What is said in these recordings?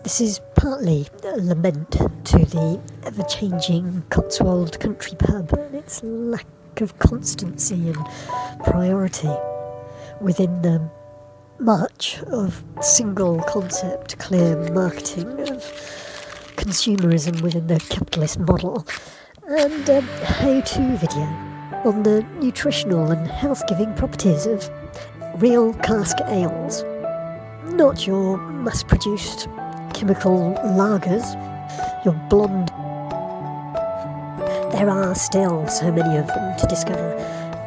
This is partly a lament to the ever-changing Cotswold country pub and its lack of constancy and priority within the march of single concept, clear marketing of consumerism within the capitalist model, and a how-to video on the nutritional and health-giving properties of real cask ales, not your mass-produced chemical lagers, your blonde. There are still so many of them to discover,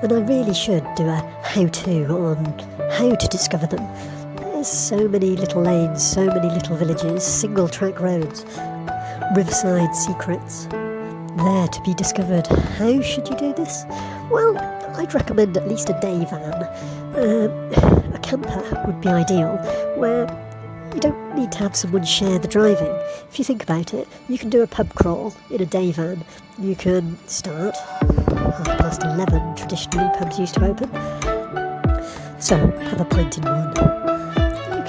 and I really should do a how-to on how to discover them. There's so many little lanes, so many little villages, single-track roads, riverside secrets, there to be discovered. How should you do this? Well, I'd recommend at least a day van. A camper would be ideal, where you don't need to have someone share the driving. If you think about it, you can do a pub crawl in a day van. You can start 11:30, traditionally pubs used to open. So, have a pint in one. You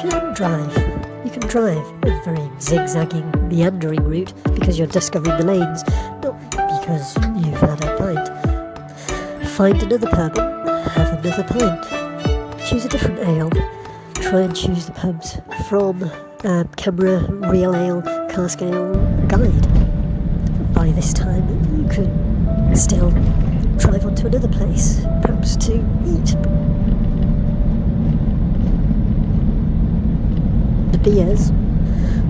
can drive a very zigzagging, meandering route because you're discovering the lanes, not because you've had a pint. Find another pub and have another pint. Choose a different ale. Try and choose the pubs from camera, real ale, cask ale guide. By this time, you could still drive on to another place, perhaps to eat. The beers,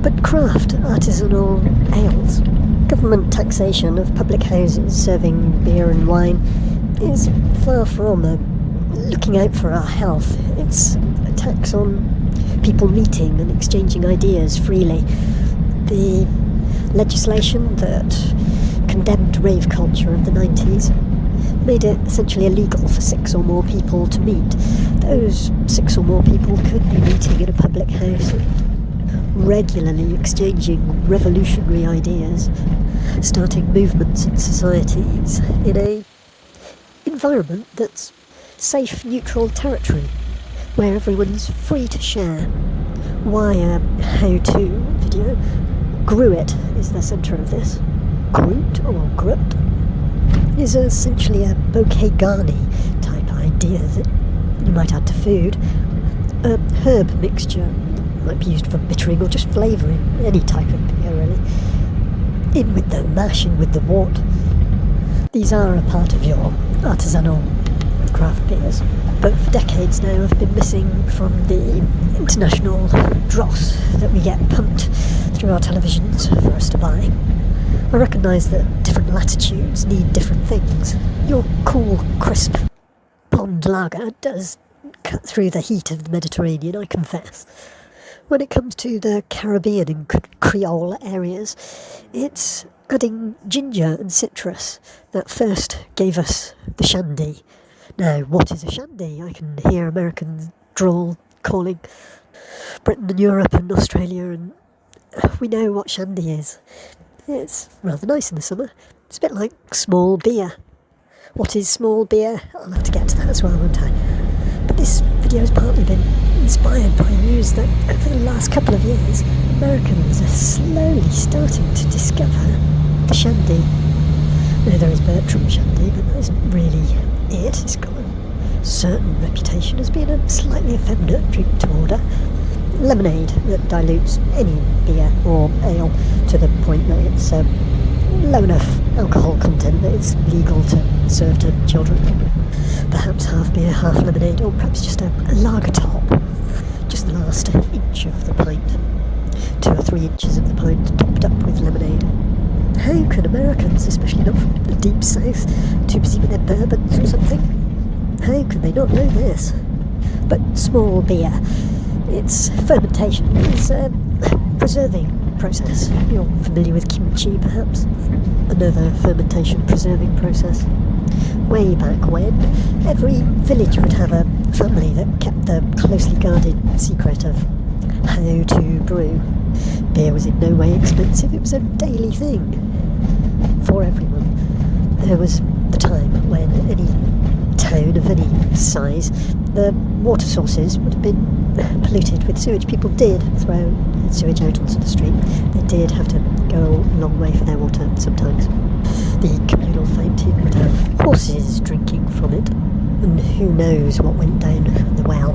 but craft artisanal ales. Government taxation of public houses serving beer and wine is far from looking out for our health. It's a tax on people meeting and exchanging ideas freely. The legislation that condemned rave culture of the 90s made it essentially illegal for 6 or more people to meet. Those 6 or more people could be meeting in a public house, regularly exchanging revolutionary ideas, starting movements and societies in a environment that's safe, neutral territory, where everyone's free to share. Why a how-to video? Gruit is the centre of this. Gruit or grut is essentially a bouquet garni type idea that you might add to food. A herb mixture might be used for bittering or just flavouring any type of beer, really. In with the mash, in with the wort. These are a part of your artisanal craft beers, but for decades now have been missing from the international dross that we get pumped through our televisions for us to buy. I recognise that different latitudes need different things. Your cool, crisp, blonde lager does cut through the heat of the Mediterranean, I confess. When it comes to the Caribbean and Creole areas, it's adding ginger and citrus that first gave us the shandy. Now, what is a shandy? I can hear Americans drawl calling Britain and Europe and Australia, and we know what shandy is. It's rather nice in the summer. It's a bit like small beer. What is small beer? I'll have to get to that as well, won't I? But this video has partly been inspired by news that over the last couple of years, Americans are slowly starting to discover the shandy. Now, there is Bertram shandy, but that isn't really it. It's got a certain reputation as being a slightly effeminate drink to order. Lemonade that dilutes any beer or ale to the point that it's low enough alcohol content that it's legal to serve to children. Perhaps half beer, half lemonade, or perhaps just a lager top. Just the last inch of the pint. 2 or 3 inches of the pint topped up with lemonade. How can Americans, especially not from the deep south, too busy with their bourbons or something, how can they not know this? But small beer, its fermentation is a preserving process. You're familiar with kimchi, perhaps? Another fermentation preserving process. Way back when, every village would have a family that kept the closely guarded secret of how to brew. Beer was in no way expensive, it was a daily thing for everyone. There was the time when any town of any size, the water sources would have been polluted with sewage. People did throw sewage out onto the street. They did have to go a long way for their water sometimes. The communal fountain would have horses drinking from it, and who knows what went down the well.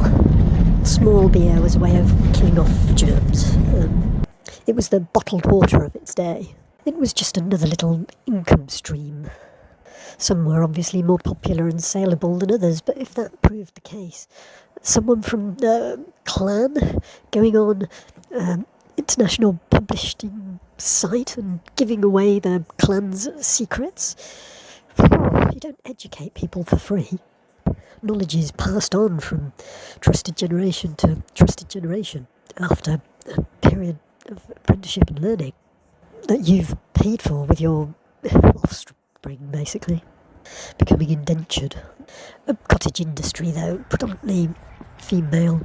Small beer was a way of killing off germs. It was the bottled water of its day. It was just another little income stream. Some were obviously more popular and saleable than others, but if that proved the case, someone from the clan going on international publishing site and giving away the clan's secrets, you don't educate people for free. Knowledge is passed on from trusted generation to trusted generation after a period of apprenticeship and learning that you've paid for with your offspring, basically, becoming indentured. A cottage industry, though, predominantly female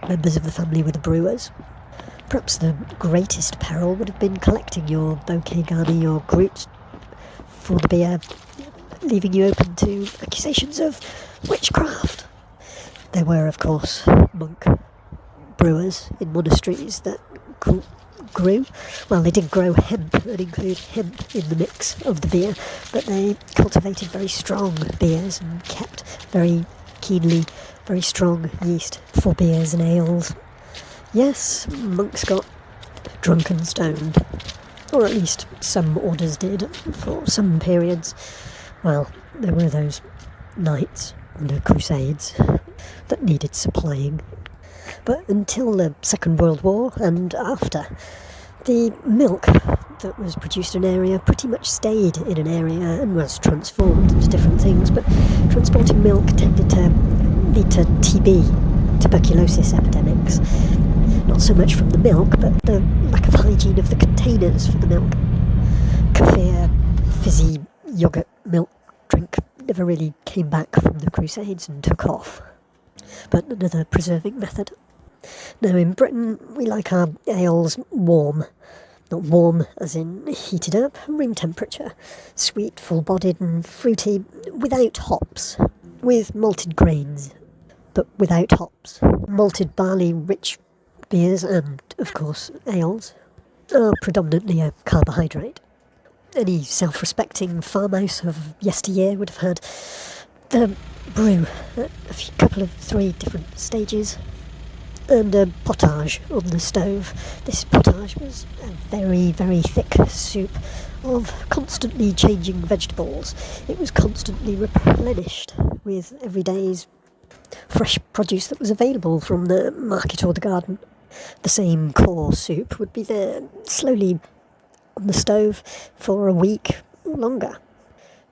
members of the family were the brewers. Perhaps the greatest peril would have been collecting your bouquet garni or gruit for the beer, leaving you open to accusations of witchcraft. There were, of course, monk brewers in monasteries that grew. Well, they did grow hemp and include hemp in the mix of the beer, but they cultivated very strong beers and kept very keenly very strong yeast for beers and ales. Yes, monks got drunk and stoned, or at least some orders did for some periods. Well, there were those nights and the crusades that needed supplying. But until the Second World War and after, the milk that was produced in an area pretty much stayed in an area and was transformed into different things, but transporting milk tended to lead to TB, tuberculosis epidemics. Not so much from the milk, but the lack of hygiene of the containers for the milk. Kefir, fizzy yoghurt milk drink never really came back from the Crusades and took off. But another preserving method. Now in Britain we like our ales warm. Not warm as in heated up, room temperature. Sweet, full-bodied and fruity, without hops. With malted grains, but without hops. Malted barley-rich beers and, of course, ales are predominantly a carbohydrate. Any self-respecting farmhouse of yesteryear would have had the brew at three different stages, and a potage on the stove. This potage was a very, very thick soup of constantly changing vegetables. It was constantly replenished with every day's fresh produce that was available from the market or the garden. The same core soup would be there slowly on the stove for a week or longer.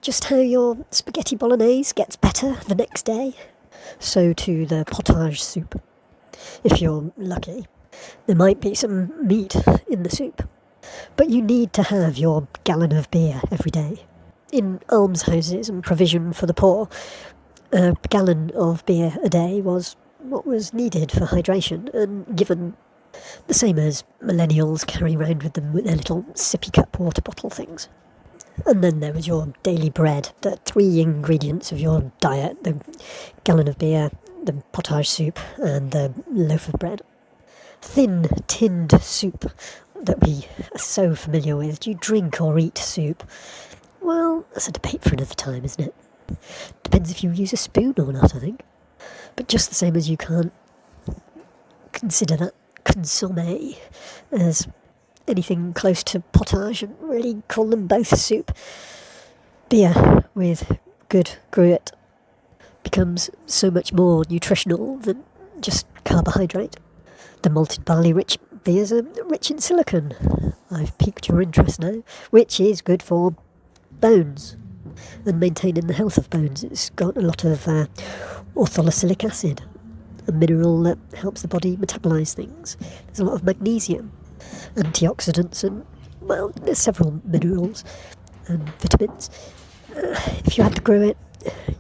Just how your spaghetti bolognese gets better the next day, so too the potage soup. If you're lucky, there might be some meat in the soup, but you need to have your gallon of beer every day. In almshouses and provision for the poor, a gallon of beer a day was what was needed for hydration, and given the same as millennials carry around with them with their little sippy cup water bottle things. And then there was your daily bread, the 3 ingredients of your diet, the gallon of beer, the potage soup and the loaf of bread. Thin, tinned soup that we are so familiar with. Do you drink or eat soup? Well, that's a debate for another time, isn't it? Depends if you use a spoon or not, I think. But just the same as you can't consider that consommé as anything close to potage and really call them both soup. Beer with good gruit becomes so much more nutritional than just carbohydrate. The malted barley-rich beers are rich in silicon. I've piqued your interest now, which is good for bones and maintaining the health of bones. It's got a lot of ortholocylic acid, a mineral that helps the body metabolise things. There's a lot of magnesium, antioxidants, and, well, there's several minerals and vitamins. If you add the gruit,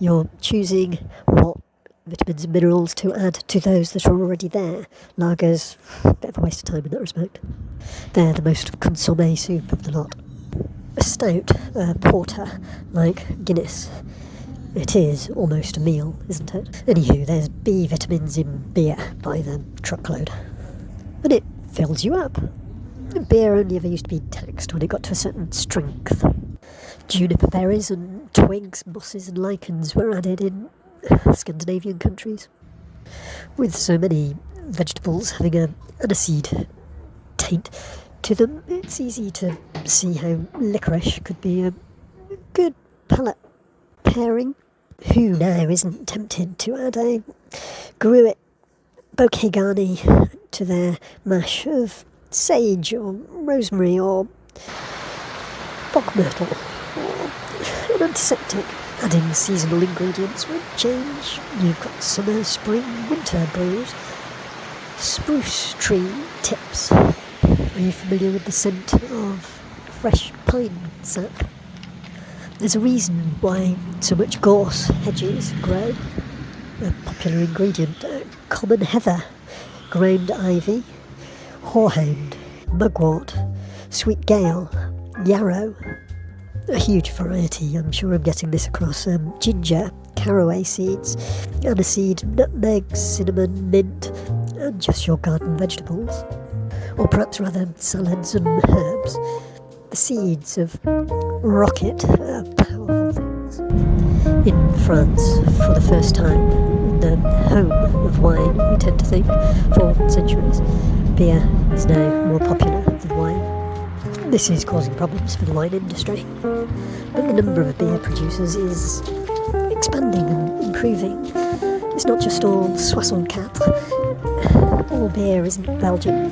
you're choosing what vitamins and minerals to add to those that are already there. Lagers, a bit of a waste of time in that respect. They're the most consommé soup of the lot. A stout, porter, like Guinness, It is almost a meal, isn't it? Anywho, there's B vitamins in beer by the truckload. And it fills you up. Beer only ever used to be taxed when it got to a certain strength. Juniper berries and twigs, mosses and lichens were added in Scandinavian countries. With so many vegetables having an aniseed taint to them, it's easy to see how licorice could be a good palate pairing. Who now isn't tempted to add a gruit bouquet garni to their mash of sage or rosemary or bog myrtle or an antiseptic? Adding seasonal ingredients would change. You've got summer, spring, winter brews. Spruce tree tips. Are you familiar with the scent of fresh pine sap? There's a reason why so much gorse hedges grow. A popular ingredient, common heather, ground ivy, horehound, mugwort, sweet gale, yarrow. A huge variety, I'm sure I'm getting this across. Ginger, caraway seeds, aniseed, nutmeg, cinnamon, mint, and just your garden vegetables. Or perhaps rather salads and herbs. The seeds of rocket are powerful things. In France, for the first time, in the home of wine, we tend to think, for centuries, beer is now more popular than wine. This is causing problems for the wine industry, but the number of beer producers is expanding and improving. It's not just all Soissons quatre. All beer isn't Belgian.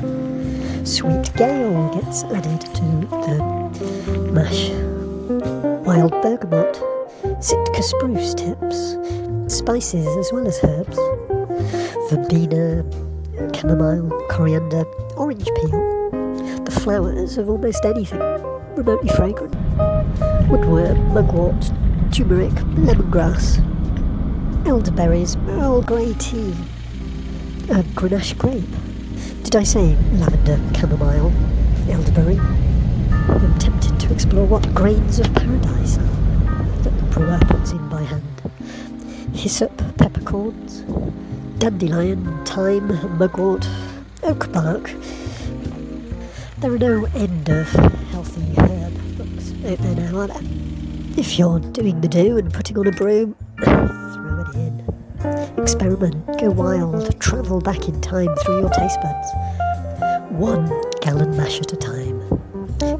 Sweet gale gets added to the mash. Wild bergamot, Sitka spruce tips, spices as well as herbs, verbena, chamomile, coriander, orange peel. The flowers of almost anything remotely fragrant. Woodworm, mugwort, turmeric, lemongrass, elderberries, Earl Grey tea, a Grenache grape. Did I say lavender, chamomile, elderberry? I'm tempted to explore what grains of paradise are that the brewer puts in by hand. Hyssop, peppercorns, dandelion, thyme, mugwort, oak bark. There are no end of healthy herb books out there now, are there? If you're doing the do and putting on a brew, throw it in. Experiment, go wild, travel back in time through your taste buds. 1 gallon mash at a time.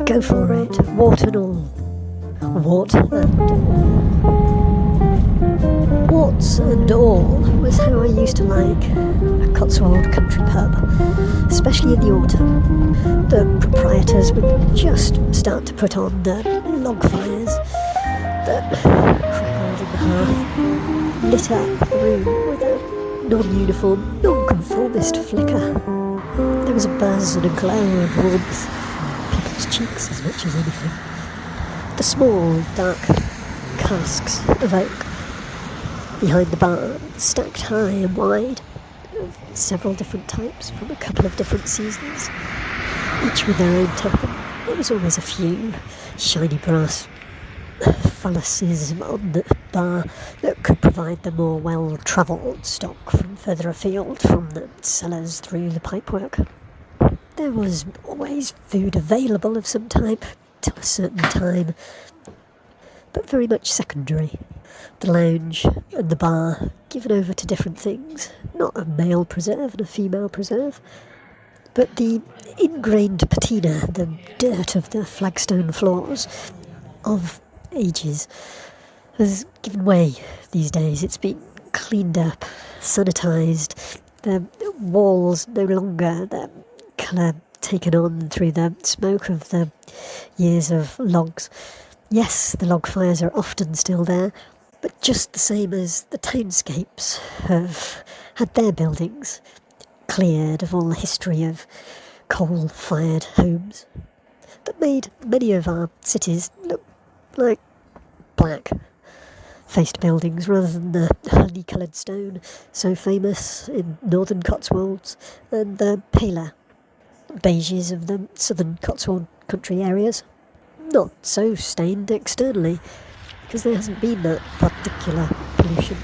Go for it, wort and all. Wort and all. Warts and all was how I used to like a Cotswold country pub, especially in the autumn. The proprietors would just start to put on the log fires that crackled in the hearth, lit up the room with a non-uniform, non-conformist flicker. There was a buzz and a glow of warmth from people's cheeks as much as anything. The small, dark casks of oak behind the bar, stacked high and wide, of several different types from a couple of different seasons, each with their own topping. There was always a few shiny brass phalluses on the bar that could provide the more well-travelled stock from further afield from the cellars through the pipework. There was always food available of some type till a certain time, but very much secondary. The lounge and the bar given over to different things, not a male preserve and a female preserve, but the ingrained patina, the dirt of the flagstone floors of ages, has given way these days. It's been cleaned up, sanitised, the walls no longer the colour taken on through the smoke of the years of logs. Yes, the log fires are often still there, but just the same as the townscapes have had their buildings cleared of all the history of coal-fired homes that made many of our cities look like black-faced buildings rather than the honey-coloured stone so famous in northern Cotswolds and the paler beiges of the southern Cotswold country areas. Not so stained externally, because there hasn't been that particular pollution.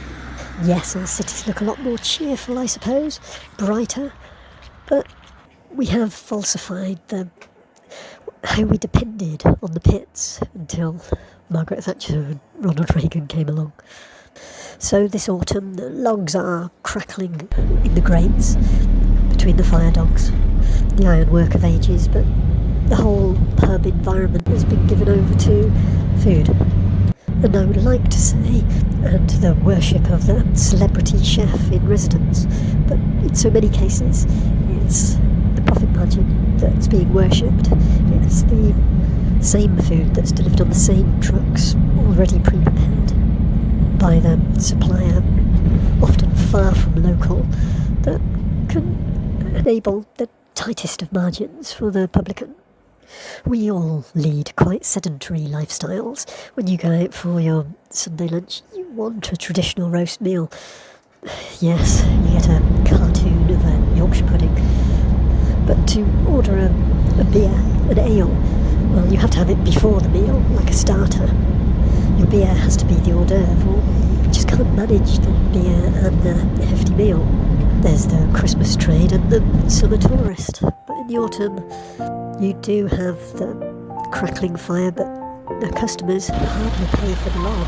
Yes, our cities look a lot more cheerful, I suppose, brighter, but we have falsified how we depended on the pits until Margaret Thatcher and Ronald Reagan came along. So this autumn the logs are crackling in the grates between the fire dogs, the ironwork of ages, but the whole pub environment has been given over to food. And I would like to say, and the worship of the celebrity chef in residence, but in so many cases it's the profit margin that's being worshipped. It's the same food that's delivered on the same trucks, already pre-prepared by the supplier, often far from local, that can enable the tightest of margins for the publican. We all lead quite sedentary lifestyles. When you go out for your Sunday lunch, you want a traditional roast meal. Yes, you get a cartoon of a Yorkshire pudding. But to order a beer, an ale, well, you have to have it before the meal, like a starter. Your beer has to be the hors d'oeuvre, or you just can't manage the beer and the hefty meal. There's the Christmas trade and the summer tourist. But in the autumn, you do have the crackling fire, but the customers hardly pay for the log.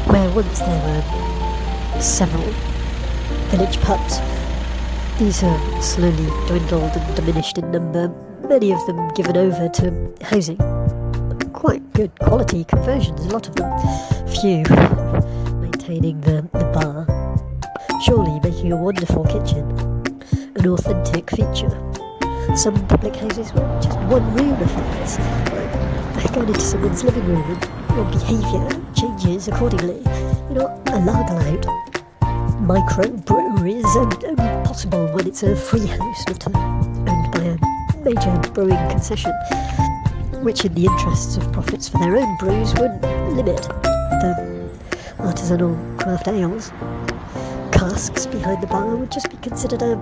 Where once there were several village pubs, these have slowly dwindled and diminished in number, many of them given over to housing. Quite good quality conversions, a lot of them. Few maintaining the bar. Surely making a wonderful kitchen, an authentic feature. Some public houses were just one-room affairs, like going into someone's living room and your behaviour changes accordingly. You're not allowed micro-breweries are only possible when it's a free house, not owned by a major brewing concession, which in the interests of profits for their own brews would limit the artisanal craft ales. Casks behind the bar would just be considered a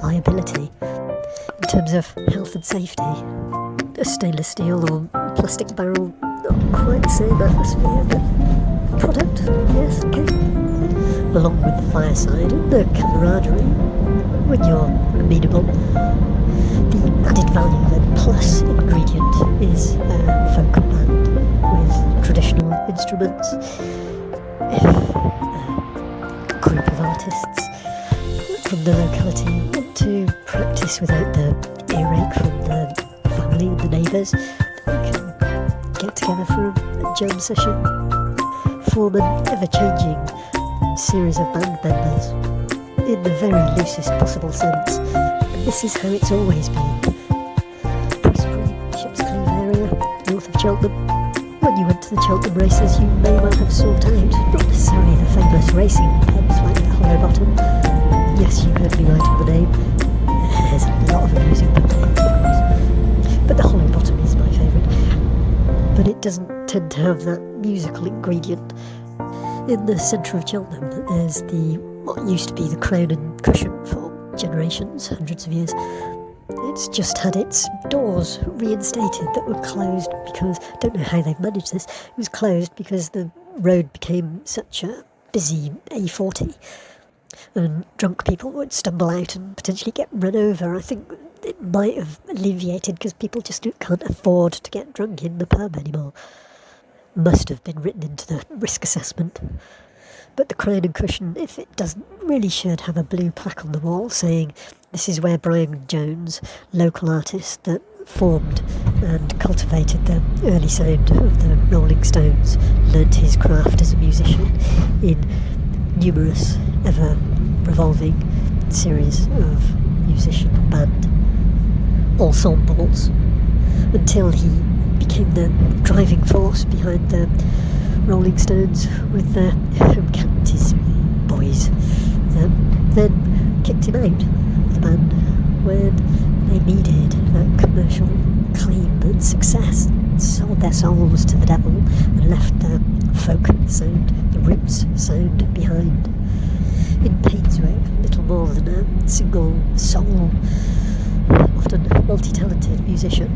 liability. In terms of health and safety, a stainless steel or plastic barrel, not quite the same atmosphere, but product, yes, okay. Along with the fireside and the camaraderie, when you're amenable, the added value, the plus ingredient, is a folk band with traditional instruments. If a group of artists from the locality want to practice without the earache from the family and the neighbours, they can get together for a jam session, form an ever-changing series of band members in the very loosest possible sense, and this is how it's always been. Presbury, Bishop's Cleeve area, north of Cheltenham. When you went to the Cheltenham races, you may well have sought out not necessarily the famous racing pubs like the Hollow Bottom. Yes, you heard me right on the name. There's a lot of amusing pub names, of course, but the Hollow Bottom is my favourite. But it doesn't tend to have that musical ingredient. In the centre of Cheltenham, there's what used to be the Crown and Cushion for generations, hundreds of years. It's just had its doors reinstated that were closed because, I don't know how they've managed this, it was closed because the road became such a busy A40 and drunk people would stumble out and potentially get run over. I think it might have alleviated because people just can't afford to get drunk in the pub anymore. Must have been written into the risk assessment. But the Crown and Cushion, if it doesn't, really should have a blue plaque on the wall saying this is where Brian Jones, local artist that formed and cultivated the early sound of the Rolling Stones, learnt his craft as a musician in numerous ever revolving series of musician band ensembles until he became the driving force behind the Rolling Stones with the home counties boys. Then kicked him out of the band when they needed that commercial claim and success, sold their souls to the devil and left the folk sound, the roots sound behind. In Painswick, little more than a single soul, often multi-talented musician,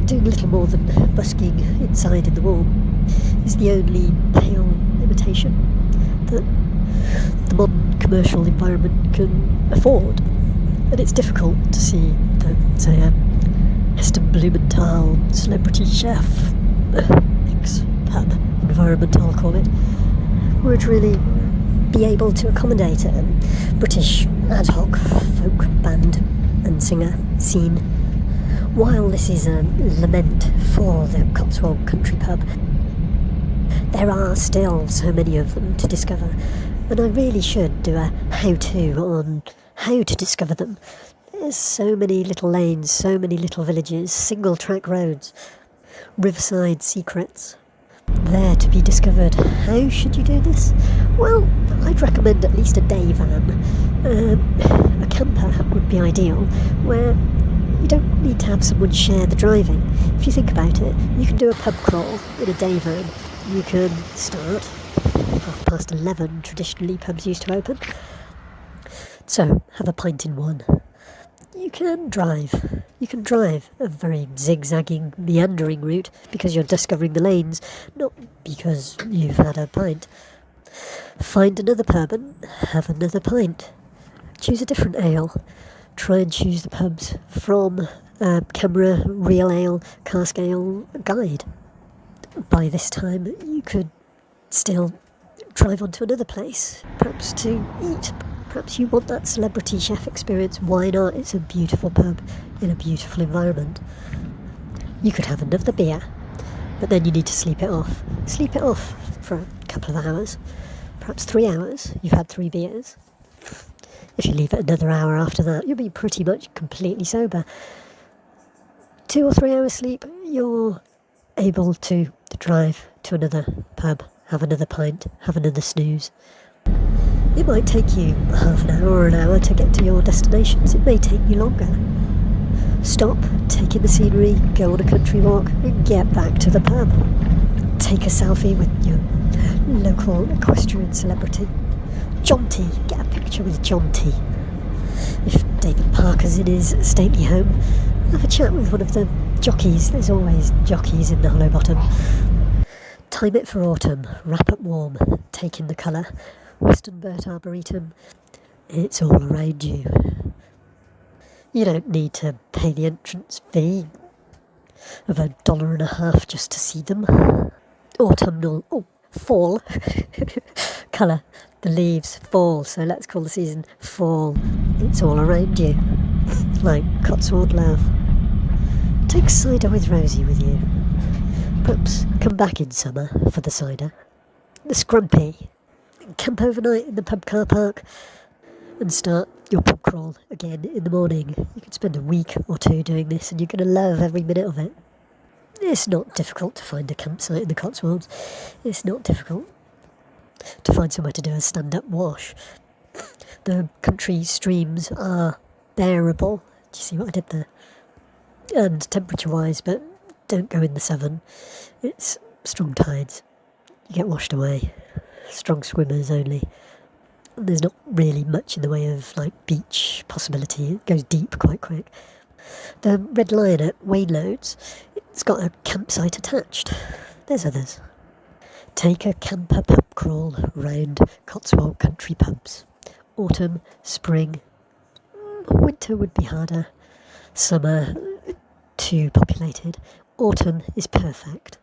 doing little more than busking inside in the warm, is the only pale imitation that the modern commercial environment can afford. And it's difficult to see that, say, a Heston Blumenthal celebrity chef, ex-pub environment, I'll call it, would really be able to accommodate a British ad hoc folk band and singer scene. While this is a lament for the Cotswold country pub, there are still so many of them to discover, and I really should do a how-to on how to discover them. There's so many little lanes, so many little villages, single-track roads, riverside secrets there to be discovered. How should you do this? Well, I'd recommend at least a day van. A camper would be ideal, where you don't need to have someone share the driving. If you think about it, you can do a pub crawl in a day van. You can start 11:30, traditionally pubs used to open. So, have a pint in one. You can drive. You can drive a very zigzagging, meandering route because you're discovering the lanes, not because you've had a pint. Find another pub and have another pint. Choose a different ale. Try and choose the pubs from Camera, Real Ale, Cask Ale guide. By this time, you could still drive on to another place, perhaps to eat. Perhaps you want that celebrity chef experience. Why not? It's a beautiful pub in a beautiful environment. You could have another beer, but then you need to sleep it off. Sleep it off for a couple of hours, perhaps 3 hours. You've had 3 beers. If you leave it another hour after that, you'll be pretty much completely sober. 2 or 3 hours sleep, you're able to drive to another pub, have another pint, have another snooze. It might take you half an hour or an hour to get to your destinations. It may take you longer. Stop, take in the scenery, go on a country walk, and get back to the pub. Take a selfie with your local equestrian celebrity. Jaunty, get a picture with Jaunty. If David Parker's in his stately home, have a chat with one of the jockeys. There's always jockeys in the Hollow Bottom. Time it for autumn, wrap up warm, take in the colour. Western Burt Arboretum, it's all around you. You don't need to pay the entrance fee of $1.50 just to see them. Fall colour, the leaves fall, so let's call the season fall. It's all around you, like Cotswold love. Take cider with Rosie with you. Perhaps come back in summer for the cider. The scrumpy. Camp overnight in the pub car park and start your pub crawl again in the morning. You could spend a week or 2 doing this and you're going to love every minute of it. It's not difficult to find a campsite in the Cotswolds. It's not difficult to find somewhere to do a stand-up wash. The country streams are bearable. Do you see what I did there? And temperature-wise, but don't go in the Severn. It's strong tides. You get washed away. Strong swimmers only. And there's not really much in the way of beach possibility. It goes deep quite quick. The Red Lion at Wainloads, it's got a campsite attached. There's others. Take a camper pub crawl round Cotswold country pubs. Autumn, spring, winter would be harder. Summer, too populated. Autumn is perfect.